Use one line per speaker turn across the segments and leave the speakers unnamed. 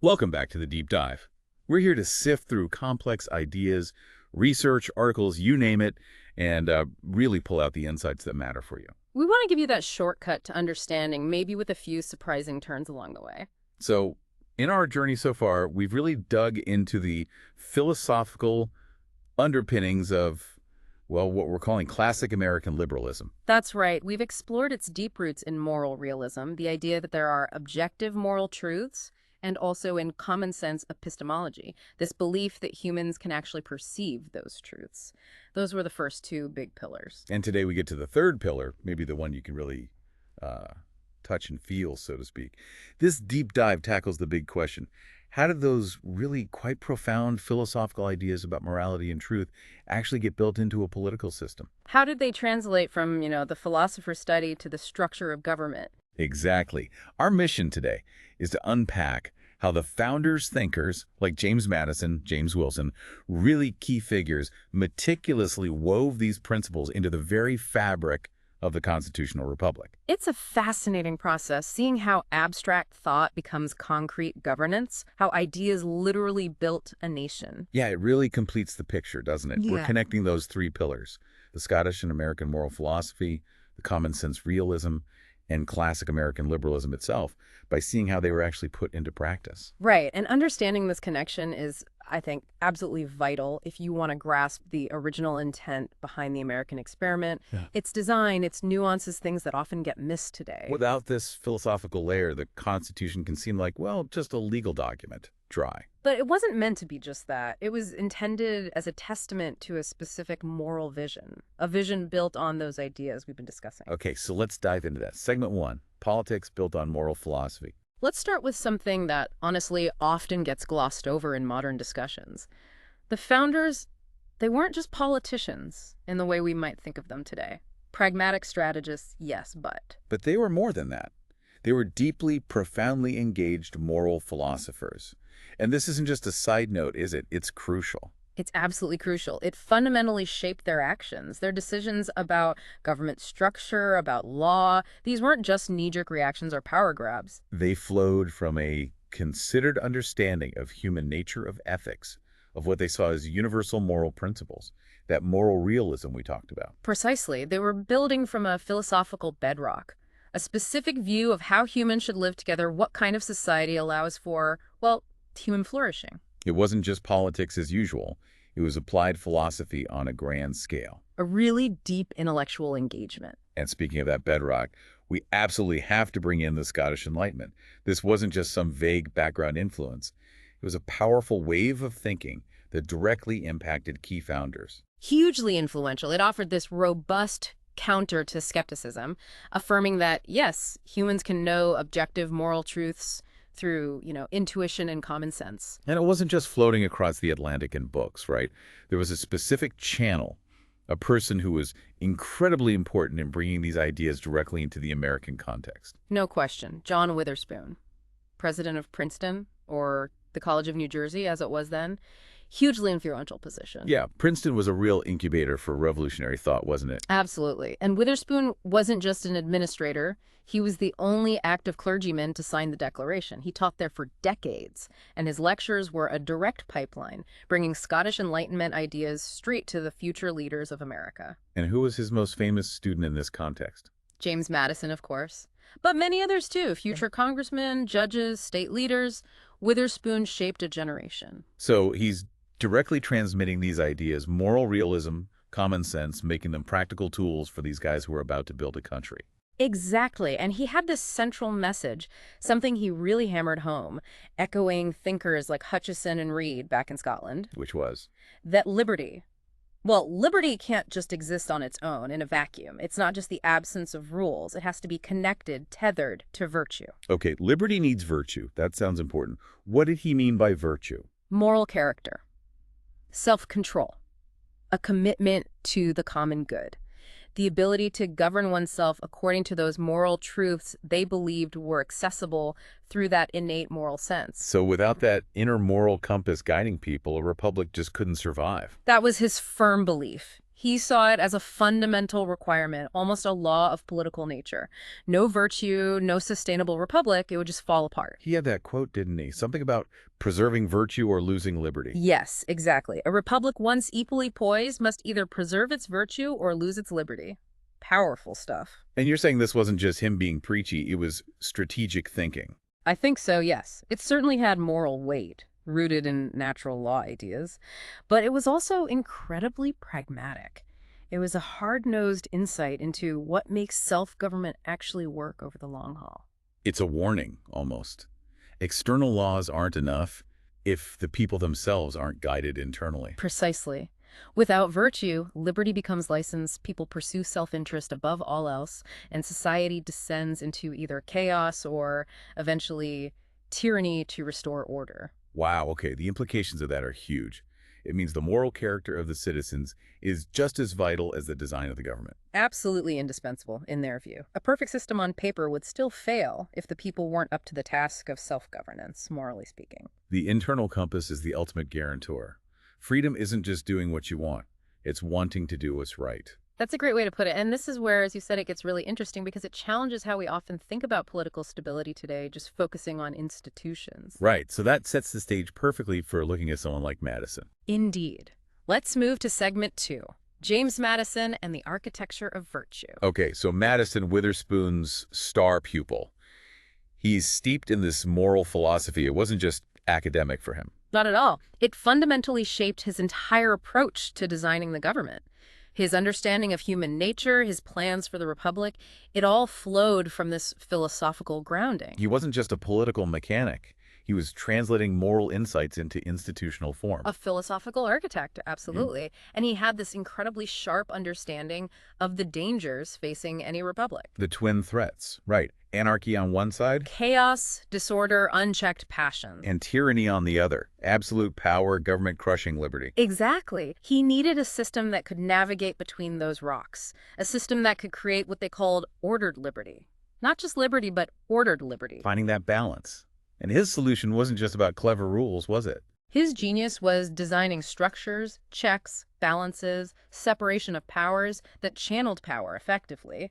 Welcome back to the Deep Dive. We're here to sift through complex ideas, research, articles, you name it, and really pull out the insights that matter for you.
We want to give you that shortcut to understanding, maybe with a few surprising turns along the way.
So, in our journey so far, we've really dug into the philosophical underpinnings of, well, what we're calling classic American liberalism.
That's right. We've explored its deep roots in moral realism, the idea that there are objective moral truths, and also in common sense epistemology, this belief that humans can actually perceive those truths. Those were the first two big pillars.
And today we get to the third pillar, maybe the one you can really touch and feel, so to speak. This deep dive tackles the big question. How did those really quite profound philosophical ideas about morality and truth actually get built into a political system?
How did they translate from, the philosopher's study to the structure of government?
Exactly. Our mission today is to unpack how the founders' thinkers, like James Madison, James Wilson, really key figures, meticulously wove these principles into the very fabric of the constitutional republic.
It's a fascinating process, seeing how abstract thought becomes concrete governance, how ideas literally built a nation.
Yeah, it really completes the picture, doesn't it?
Yeah.
We're connecting those three pillars, the Scottish and American moral philosophy, the common sense realism, and classic American liberalism itself, by seeing how they were actually put into practice.
Right, and understanding this connection is, I think, absolutely vital if you want to grasp the original intent behind the American experiment, its design, its nuances, things that often get missed today.
Without this philosophical layer, the Constitution can seem like, well, just a legal document, dry.
But it wasn't meant to be just that. It was intended as a testament to a specific moral vision, a vision built on those ideas we've been discussing.
Okay, so let's dive into that. Segment 1, politics built on moral philosophy.
Let's start with something that, honestly, often gets glossed over in modern discussions. The founders, they weren't just politicians in the way we might think of them today. Pragmatic strategists, yes, but...
But they were more than that. They were deeply, profoundly engaged moral philosophers. And this isn't just a side note, is it? It's crucial.
It's absolutely crucial. It fundamentally shaped their actions, their decisions about government structure, about law. These weren't just knee-jerk reactions or power grabs.
They flowed from a considered understanding of human nature, of ethics, of what they saw as universal moral principles, that moral realism we talked about.
Precisely. They were building from a philosophical bedrock, a specific view of how humans should live together, what kind of society allows for, well, human flourishing.
It wasn't just politics as usual. It was applied philosophy on a grand scale.
A really deep intellectual engagement.
And speaking of that bedrock, we absolutely have to bring in the Scottish Enlightenment. This wasn't just some vague background influence. It was a powerful wave of thinking that directly impacted key founders.
Hugely influential. It offered this robust counter to skepticism, affirming that, yes, humans can know objective moral truths through, intuition and common sense.
And it wasn't just floating across the Atlantic in books, right? There was a specific channel, a person who was incredibly important in bringing these ideas directly into the American context.
No question. John Witherspoon, president of Princeton, or the College of New Jersey, as it was then. Hugely influential position.
Yeah, Princeton was a real incubator for revolutionary thought, wasn't it?
Absolutely. And Witherspoon wasn't just an administrator. He was the only active clergyman to sign the Declaration. He taught there for decades, and his lectures were a direct pipeline, bringing Scottish Enlightenment ideas straight to the future leaders of America.
And who was his most famous student in this context?
James Madison, of course. But many others, too. Future congressmen, judges, state leaders. Witherspoon shaped a generation.
So he's directly transmitting these ideas, moral realism, common sense, making them practical tools for these guys who are about to build a country.
Exactly. And he had this central message, something he really hammered home, echoing thinkers like Hutcheson and Reid back in Scotland.
Which was?
That liberty can't just exist on its own in a vacuum. It's not just the absence of rules. It has to be connected, tethered to virtue.
Okay, liberty needs virtue. That sounds important. What did he mean by virtue?
Moral character. Self-control, a commitment to the common good, the ability to govern oneself according to those moral truths they believed were accessible through that innate moral sense.
So without that inner moral compass guiding people, a republic just couldn't survive.
That was his firm belief. He saw it as a fundamental requirement, almost a law of political nature. No virtue, no sustainable republic, it would just fall apart.
He had that quote, didn't he? Something about preserving virtue or losing liberty.
Yes, exactly. A republic once equally poised must either preserve its virtue or lose its liberty. Powerful stuff.
And you're saying this wasn't just him being preachy, it was strategic thinking.
I think so, yes. It certainly had moral weight, rooted in natural law ideas, but it was also incredibly pragmatic. It was a hard-nosed insight into what makes self-government actually work over the long haul.
It's a warning, almost. External laws aren't enough if the people themselves aren't guided internally.
Precisely. Without virtue, liberty becomes license, people pursue self-interest above all else, and society descends into either chaos or, eventually, tyranny to restore order.
Wow, okay, the implications of that are huge. It means the moral character of the citizens is just as vital as the design of the government.
Absolutely indispensable, in their view. A perfect system on paper would still fail if the people weren't up to the task of self-governance, morally speaking.
The internal compass is the ultimate guarantor. Freedom isn't just doing what you want. It's wanting to do what's right.
That's a great way to put it. And this is where, as you said, it gets really interesting because it challenges how we often think about political stability today, just focusing on institutions.
Right, so that sets the stage perfectly for looking at someone like Madison.
Indeed. Let's move to segment 2. James Madison and the Architecture of Virtue.
Okay, so Madison, Witherspoon's star pupil. He's steeped in this moral philosophy. It wasn't just academic for him.
Not at all. It fundamentally shaped his entire approach to designing the government. His understanding of human nature, his plans for the republic, it all flowed from this philosophical grounding.
He wasn't just a political mechanic. He was translating moral insights into institutional form.
A philosophical architect, absolutely. And he had this incredibly sharp understanding of the dangers facing any republic.
The twin threats, right. Anarchy on one side,
Chaos, disorder, unchecked passions.
and tyranny on the other. Absolute power, government crushing liberty.
Exactly. He needed a system that could navigate between those rocks, a system that could create what they called ordered liberty. Not just liberty, but ordered liberty.
Finding that balance. And his solution wasn't just about clever rules, was it?
His genius was designing structures, checks, balances, separation of powers that channeled power effectively.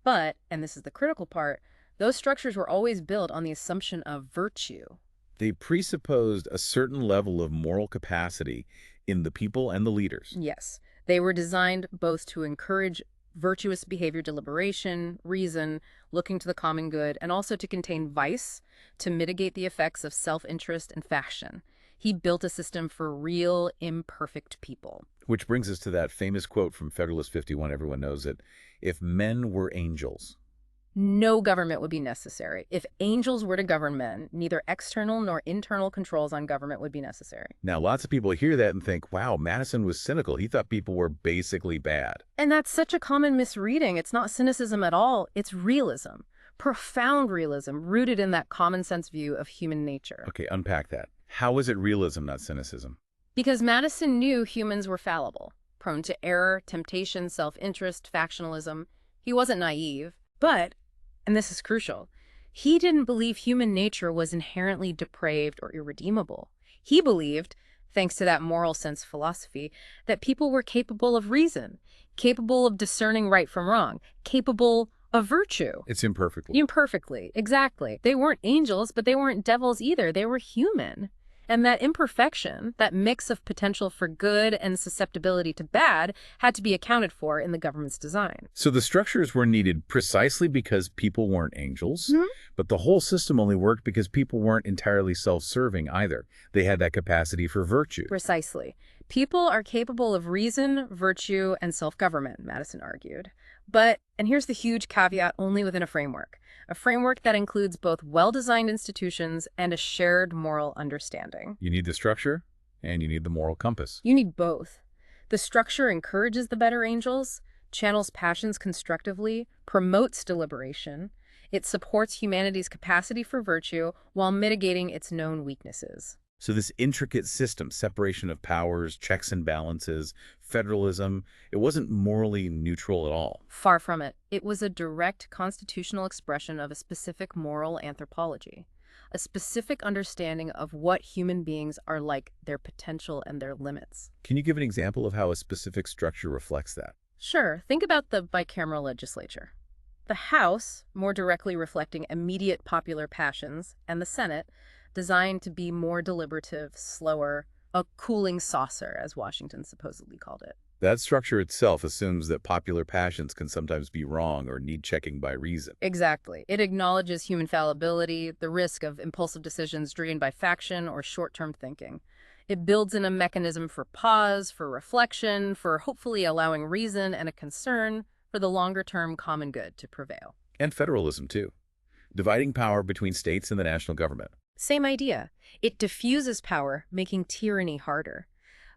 But, and this is the critical part, those structures were always built on the assumption of virtue.
They presupposed a certain level of moral capacity in the people and the leaders.
Yes, they were designed both to encourage virtuous behavior, deliberation, reason, looking to the common good, and also to contain vice, to mitigate the effects of self-interest and faction. He built a system for real, imperfect people.
Which brings us to that famous quote from Federalist 51, everyone knows it. If men were angels,
No government would be necessary. If angels were to govern men, neither external nor internal controls on government would be necessary.
Now, lots of people hear that and think, wow, Madison was cynical. He thought people were basically bad.
And that's such a common misreading. It's not cynicism at all. It's realism. Profound realism, rooted in that common sense view of human nature.
Okay, unpack that. How is it realism, not cynicism?
Because Madison knew humans were fallible, prone to error, temptation, self-interest, factionalism. He wasn't naive, but, and this is crucial, he didn't believe human nature was inherently depraved or irredeemable. He believed, thanks to that moral sense philosophy, that people were capable of reason, capable of discerning right from wrong, capable of virtue.
It's imperfectly.
Imperfectly, exactly. They weren't angels, but they weren't devils either. They were human. And that imperfection, that mix of potential for good and susceptibility to bad, had to be accounted for in the government's design.
So the structures were needed precisely because people weren't angels,
Mhm.
but the whole system only worked because people weren't entirely self-serving either. They had that capacity for virtue.
Precisely. People are capable of reason, virtue, and self-government, Madison argued. But, and here's the huge caveat, only within a framework that includes both well-designed institutions and a shared moral understanding.
You need the structure, and you need the moral compass.
You need both. The structure encourages the better angels, channels passions constructively, promotes deliberation. It supports humanity's capacity for virtue while mitigating its known weaknesses.
So this intricate system, separation of powers, checks and balances, federalism, it wasn't morally neutral at all.
Far from it. It was a direct constitutional expression of a specific moral anthropology. a specific understanding of what human beings are like, their potential and their limits.
Can you give an example of how a specific structure reflects that?
Sure, think about the bicameral legislature. The House, more directly reflecting immediate popular passions, and the Senate, designed to be more deliberative, slower, a cooling saucer, as Washington supposedly called it.
That structure itself assumes that popular passions can sometimes be wrong or need checking by reason.
Exactly. It acknowledges human fallibility, the risk of impulsive decisions driven by faction or short-term thinking. It builds in a mechanism for pause, for reflection, for hopefully allowing reason and a concern for the longer-term common good to prevail.
And federalism, too. Dividing power between states and the national government.
Same idea. It diffuses power, making tyranny harder.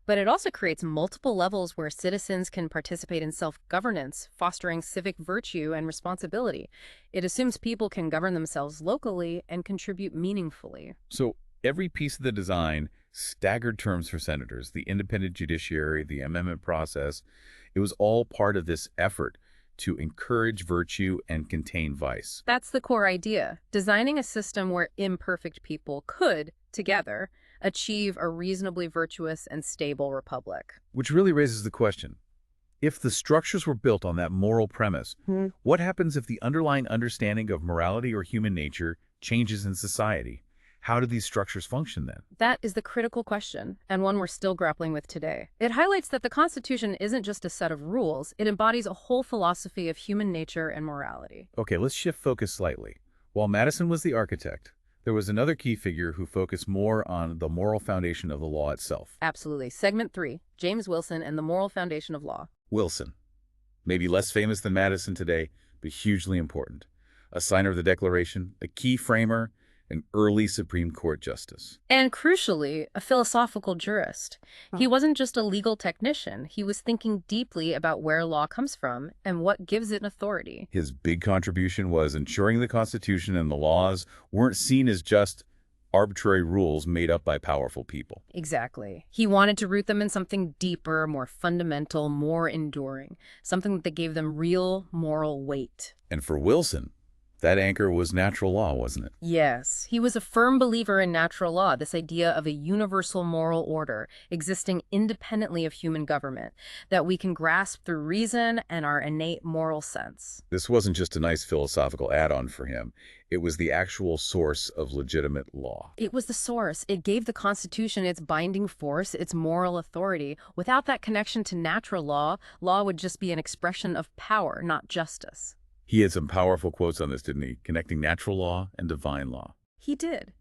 But it also creates multiple levels where citizens can participate in self-governance, fostering civic virtue and responsibility. It assumes people can govern themselves locally and contribute meaningfully.
So every piece of the design, staggered terms for senators, the independent judiciary, the amendment process, it was all part of this effort to encourage virtue and contain vice.
That's the core idea, designing a system where imperfect people could, together, achieve a reasonably virtuous and stable republic.
Which really raises the question, if the structures were built on that moral premise, what happens if the underlying understanding of morality or human nature changes in society? How do these structures function then?
That is the critical question, and one we're still grappling with today. It highlights that the Constitution isn't just a set of rules, it embodies a whole philosophy of human nature and morality.
Okay, let's shift focus slightly. While Madison was the architect, there was another key figure who focused more on the moral foundation of the law itself.
Absolutely. Segment 3, James Wilson and the Moral Foundation of Law.
Wilson. Maybe less famous than Madison today, but hugely important. A signer of the Declaration, a key framer, an early Supreme Court justice.
And crucially, a philosophical jurist. He wasn't just a legal technician. He was thinking deeply about where law comes from and what gives it authority.
His big contribution was ensuring the Constitution and the laws weren't seen as just arbitrary rules made up by powerful people.
Exactly. He wanted to root them in something deeper, more fundamental, more enduring, something that gave them real moral weight.
And for Wilson, that anchor was natural law, wasn't it?
Yes, he was a firm believer in natural law, this idea of a universal moral order existing independently of human government that we can grasp through reason and our innate moral sense.
This wasn't just a nice philosophical add-on for him. It was the actual source of legitimate law.
It was the source. It gave the Constitution its binding force, its moral authority. Without that connection to natural law, law would just be an expression of power, not justice.
He had some powerful quotes on this, didn't he? Connecting natural law and divine law.
He did.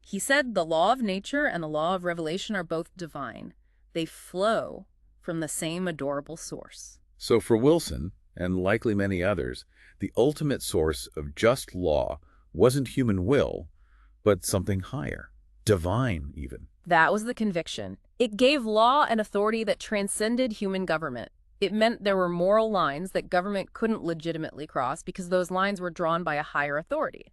He said the law of nature and the law of revelation are both divine. They flow from the same adorable source.
So for Wilson, and likely many others, the ultimate source of just law wasn't human will, but something higher, divine even.
That was the conviction. It gave law an authority that transcended human government. It meant there were moral lines that government couldn't legitimately cross because those lines were drawn by a higher authority.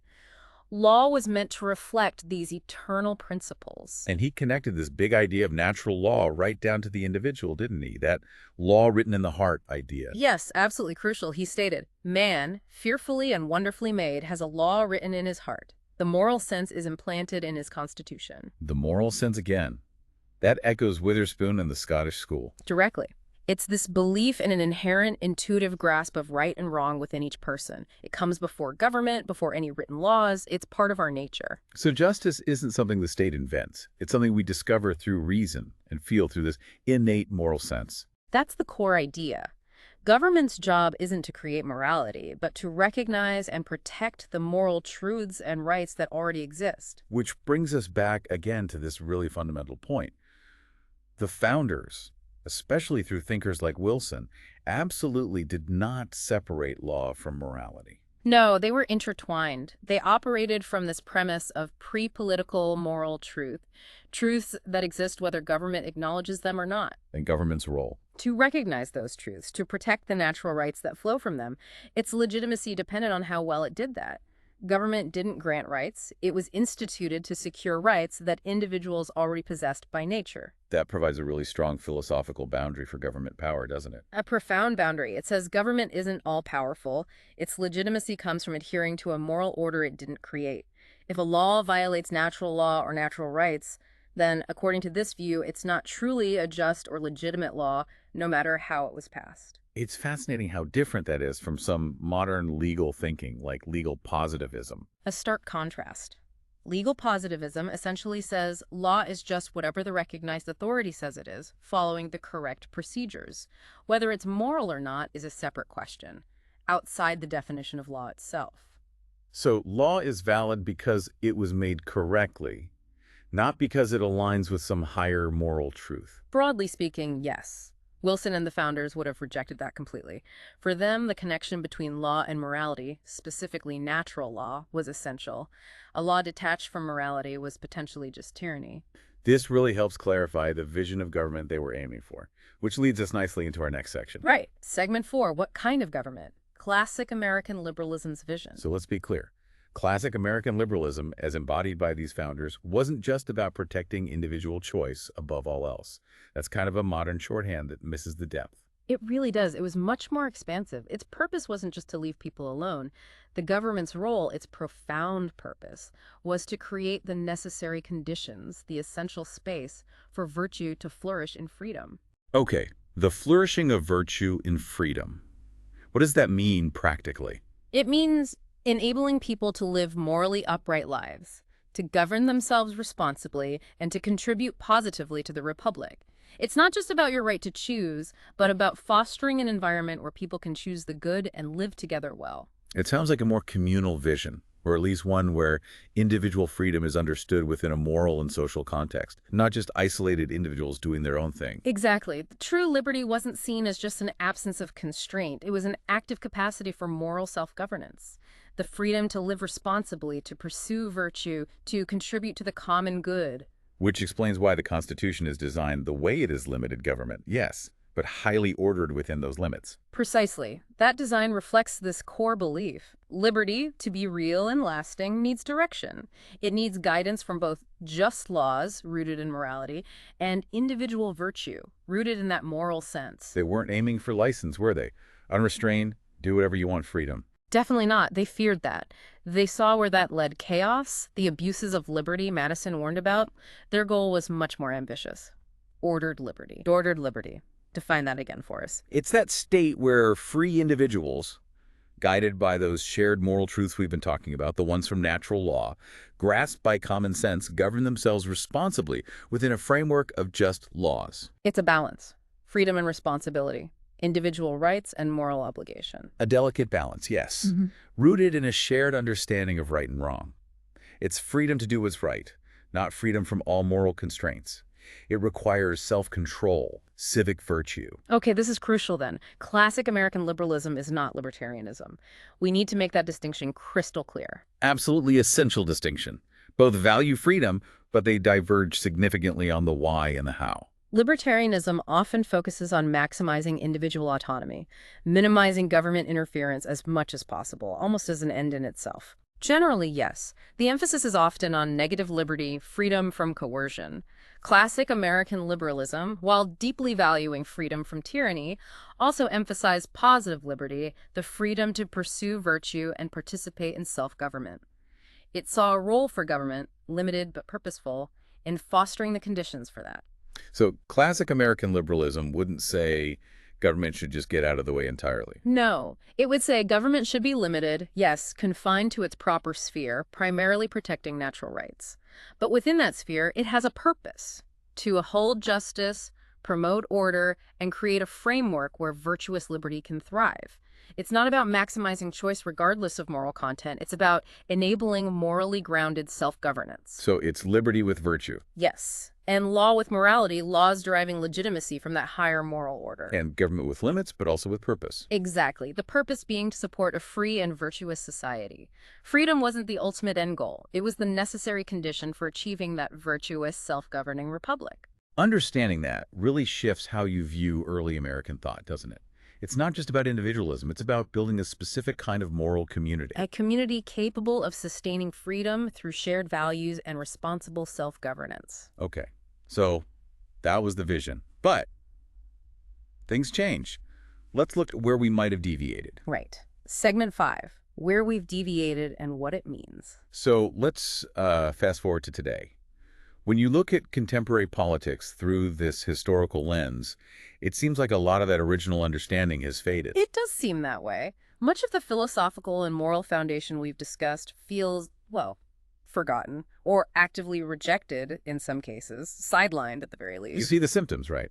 Law was meant to reflect these eternal principles.
And he connected this big idea of natural law right down to the individual, didn't he? That law written in the heart idea.
Yes, absolutely crucial. He stated, "Man, fearfully and wonderfully made, has a law written in his heart. The moral sense is implanted in his constitution."
The moral sense again. That echoes Witherspoon and the Scottish school.
Directly. It's this belief in an inherent intuitive grasp of right and wrong within each person. It comes before government, before any written laws. It's part of our nature.
So justice isn't something the state invents. It's something we discover through reason and feel through this innate moral sense.
That's the core idea. Government's job isn't to create morality, but to recognize and protect the moral truths and rights that already exist.
Which brings us back again to this really fundamental point. The founders, especially through thinkers like Wilson, absolutely did not separate law from morality.
No, they were intertwined. They operated from this premise of pre-political moral truth, truths that exist whether government acknowledges them or not.
And government's role.
To recognize those truths, to protect the natural rights that flow from them, its legitimacy depended on how well it did that. Government didn't grant rights. It was instituted to secure rights that individuals already possessed by nature.
That provides a really strong philosophical boundary for government power, doesn't it?
A profound boundary. It says government isn't all-powerful. Its legitimacy comes from adhering to a moral order it didn't create. If a law violates natural law or natural rights, then according to this view, it's not truly a just or legitimate law, no matter how it was passed.
It's fascinating how different that is from some modern legal thinking, like legal positivism.
A stark contrast. Legal positivism essentially says law is just whatever the recognized authority says it is, following the correct procedures. Whether it's moral or not is a separate question, outside the definition of law itself.
So law is valid because it was made correctly, not because it aligns with some higher moral truth.
Broadly speaking, yes. Wilson and the founders would have rejected that completely. For them, the connection between law and morality, specifically natural law, was essential. A law detached from morality was potentially just tyranny.
This really helps clarify the vision of government they were aiming for, which leads us nicely into our next section.
Right. Segment 4, what kind of government? Classic American liberalism's vision.
So let's be clear. Classic American liberalism, as embodied by these founders, wasn't just about protecting individual choice above all else. That's kind of a modern shorthand that misses the depth.
It really does. It was much more expansive. Its purpose wasn't just to leave people alone. The government's role, its profound purpose, was to create the necessary conditions, the essential space for virtue to flourish in freedom.
Okay, the flourishing of virtue in freedom. What does that mean practically?
It means enabling people to live morally upright lives, to govern themselves responsibly, and to contribute positively to the republic. It's not just about your right to choose, but about fostering an environment where people can choose the good and live together well.
It sounds like a more communal vision, or at least one where individual freedom is understood within a moral and social context, not just isolated individuals doing their own thing.
Exactly. True liberty wasn't seen as just an absence of constraint. It was an active capacity for moral self-governance. The freedom to live responsibly, to pursue virtue, to contribute to the common good.
Which explains why the Constitution is designed the way it is limited government, yes, but highly ordered within those limits.
Precisely. That design reflects this core belief. Liberty, to be real and lasting, needs direction. It needs guidance from both just laws, rooted in morality, and individual virtue, rooted in that moral sense.
They weren't aiming for license, were they? Unrestrained, do whatever you want freedom.
Definitely not. They feared that. They saw where that led chaos, the abuses of liberty Madison warned about. Their goal was much more ambitious. Ordered liberty. Ordered liberty. Define that again for us.
It's that state where free individuals, guided by those shared moral truths we've been talking about, the ones from natural law, grasped by common sense, govern themselves responsibly within a framework of just laws.
It's a balance. Freedom and responsibility. Individual rights and moral obligation.
A delicate balance, yes, rooted in a shared understanding of right and wrong. It's freedom to do what's right, not freedom from all moral constraints. It requires self-control, civic virtue.
Okay, this is crucial then. Classic American liberalism is not libertarianism. We need to make that distinction crystal clear.
Absolutely essential distinction. Both value freedom, but they diverge significantly on the why and the how.
Libertarianism often focuses on maximizing individual autonomy, minimizing government interference as much as possible, almost as an end in itself. Generally, yes. The emphasis is often on negative liberty, freedom from coercion. Classic American liberalism, while deeply valuing freedom from tyranny, also emphasized positive liberty, the freedom to pursue virtue and participate in self-government. It saw a role for government, limited but purposeful, in fostering the conditions for that.
So classic American liberalism wouldn't say government should just get out of the way entirely.
No, it would say government should be limited, yes, confined to its proper sphere, primarily protecting natural rights. But within that sphere, it has a purpose: to uphold justice, promote order, and create a framework where virtuous liberty can thrive. It's not about maximizing choice regardless of moral content. It's about enabling morally grounded self-governance.
So it's liberty with virtue.
Yes. And law with morality, laws deriving legitimacy from that higher moral order.
And government with limits, but also with purpose.
Exactly. The purpose being to support a free and virtuous society. Freedom wasn't the ultimate end goal. It was the necessary condition for achieving that virtuous, self-governing republic.
Understanding that really shifts how you view early American thought, doesn't it? It's not just about individualism. It's about building a specific kind of moral community.
A community capable of sustaining freedom through shared values and responsible self-governance.
Okay. So that was the vision. But things change. Let's look at where we might have deviated.
Right. Segment 5. where we've deviated, and what it means.
So let's fast forward to today. When you look at contemporary politics through this historical lens, it seems like a lot of that original understanding has faded.
It does seem that way. Much of the philosophical and moral foundation we've discussed feels, well, forgotten, or actively rejected in some cases, sidelined at the very
You
least.
see the symptoms, right?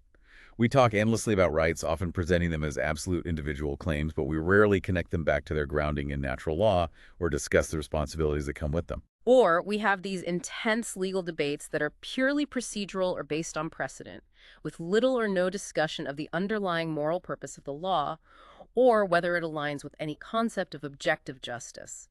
We talk endlessly about rights, often presenting them as absolute individual claims, but we rarely connect them back to their grounding in natural law or discuss the responsibilities that come with them.
Or we have these intense legal debates that are purely procedural or based on precedent, with little or no discussion of the underlying moral purpose of the law, or whether it aligns with any concept of objective justice.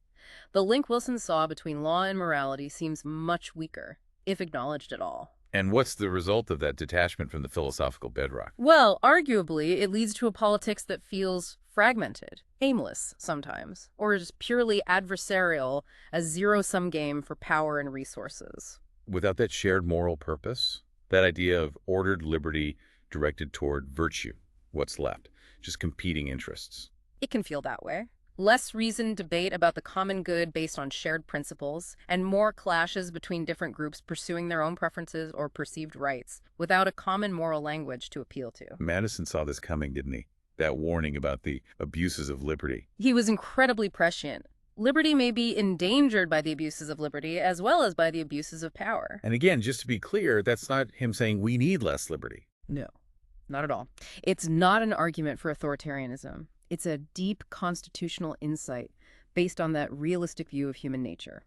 The link Wilson saw between law and morality seems much weaker, if acknowledged at all.
And what's the result of that detachment from the philosophical bedrock?
Well, arguably, it leads to a politics that feels fragmented, aimless sometimes, or is purely adversarial, a zero-sum game for power and resources.
Without that shared moral purpose, that idea of ordered liberty directed toward virtue, what's left? Just competing interests.
It can feel that way. Less reasoned debate about the common good based on shared principles, and more clashes between different groups pursuing their own preferences or perceived rights, without a common moral language to appeal to.
Madison saw this coming, didn't he? That warning about the abuses of liberty.
He was incredibly prescient. Liberty may be endangered by the abuses of liberty as well as by the abuses of power.
And again, just to be clear, that's not him saying we need less liberty.
No, not at all. It's not an argument for authoritarianism. It's a deep constitutional insight based on that realistic view of human nature.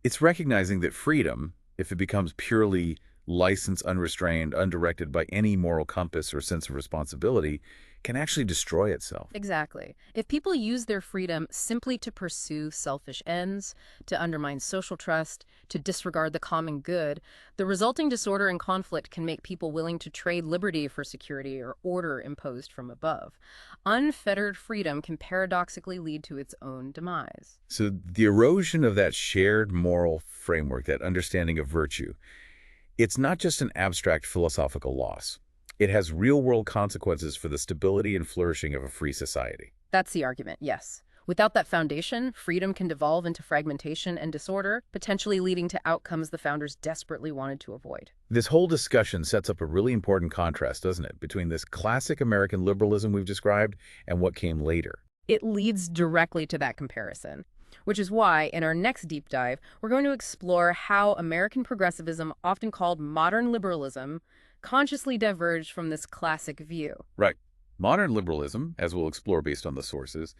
It's recognizing that freedom, if it becomes purely licensed, unrestrained, undirected by any moral compass or sense of responsibility, can actually destroy itself.
Exactly. If people use their freedom simply to pursue selfish ends, to undermine social trust, to disregard the common good, the resulting disorder and conflict can make people willing to trade liberty for security or order imposed from above. Unfettered freedom can paradoxically lead to its own demise.
So the erosion of that shared moral framework, that understanding of virtue, it's not just an abstract philosophical loss. It has real-world consequences for the stability and flourishing of a free society.
That's the argument, yes. Without that foundation, freedom can devolve into fragmentation and disorder, potentially leading to outcomes the founders desperately wanted to avoid.
This whole discussion sets up a really important contrast, doesn't it, between this classic American liberalism we've described and what came later.
It leads directly to that comparison, which is why, in our next deep dive, we're going to explore how American progressivism, often called modern liberalism, consciously diverged from this classic view.
Right. Modern liberalism, as we'll explore based on the sources,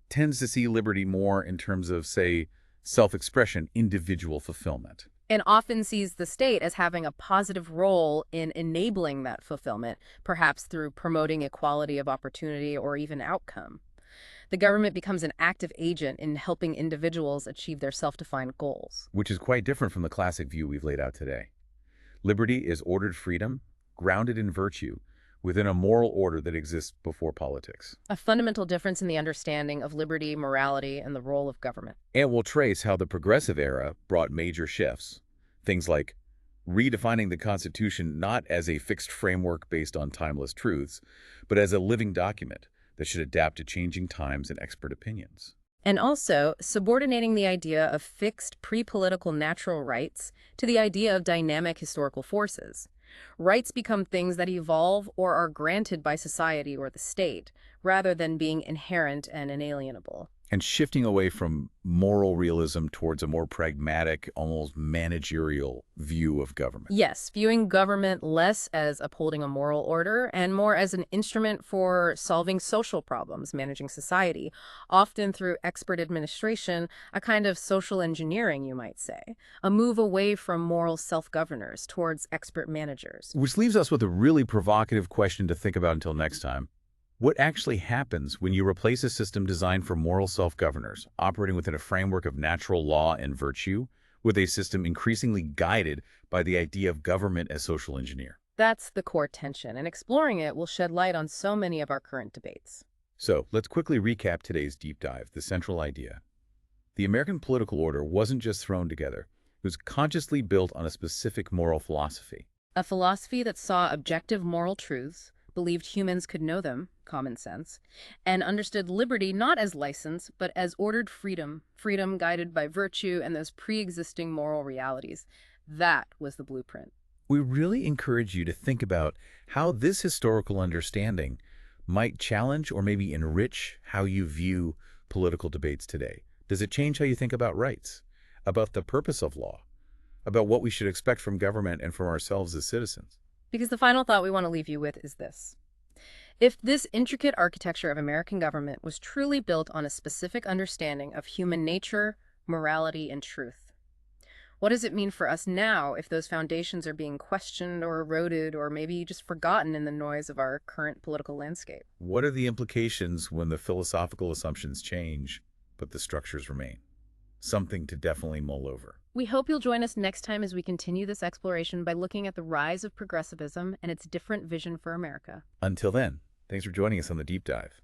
tends to see liberty more in terms of, say, self-expression, individual fulfillment.
And often sees the state as having a positive role in enabling that fulfillment, perhaps through promoting equality of opportunity or even outcome. The government becomes an active agent in helping individuals achieve their self-defined goals.
Which is quite different from the classic view we've laid out today. Liberty is ordered freedom, grounded in virtue, within a moral order that exists before politics.
A fundamental difference in the understanding of liberty, morality, and the role of government.
And we'll trace how the progressive era brought major shifts. Things like redefining the Constitution not as a fixed framework based on timeless truths, but as a living document that should adapt to changing times and expert opinions.
And also subordinating the idea of fixed pre-political natural rights to the idea of dynamic historical forces. Rights become things that evolve or are granted by society or the state, rather than being inherent and inalienable.
And shifting away from moral realism towards a more pragmatic, almost managerial view of government.
Yes, viewing government less as upholding a moral order and more as an instrument for solving social problems, managing society, often through expert administration, a kind of social engineering, you might say, a move away from moral self-governors towards expert managers.
Which leaves us with a really provocative question to think about until next time. What actually happens when you replace a system designed for moral self-governors, operating within a framework of natural law and virtue, with a system increasingly guided by the idea of government as social engineer?
That's the core tension, and exploring it will shed light on so many of our current debates.
So let's quickly recap today's deep dive, the central idea. The American political order wasn't just thrown together. It was consciously built on a specific moral philosophy.
A philosophy that saw objective moral truths, believed humans could know them, common sense, and understood liberty not as license, but as ordered freedom, freedom guided by virtue and those pre-existing moral realities. That was the blueprint.
We really encourage you to think about how this historical understanding might challenge or maybe enrich how you view political debates today. Does it change how you think about rights, about the purpose of law, about what we should expect from government and from ourselves as citizens?
Because the final thought we want to leave you with is this. If this intricate architecture of American government was truly built on a specific understanding of human nature, morality, and truth, what does it mean for us now if those foundations are being questioned or eroded or maybe just forgotten in the noise of our current political landscape?
What are the implications when the philosophical assumptions change, but the structures remain? Something to definitely mull over.
We hope you'll join us next time as we continue this exploration by looking at the rise of progressivism and its different vision for America.
Until then, thanks for joining us on The Deep Dive.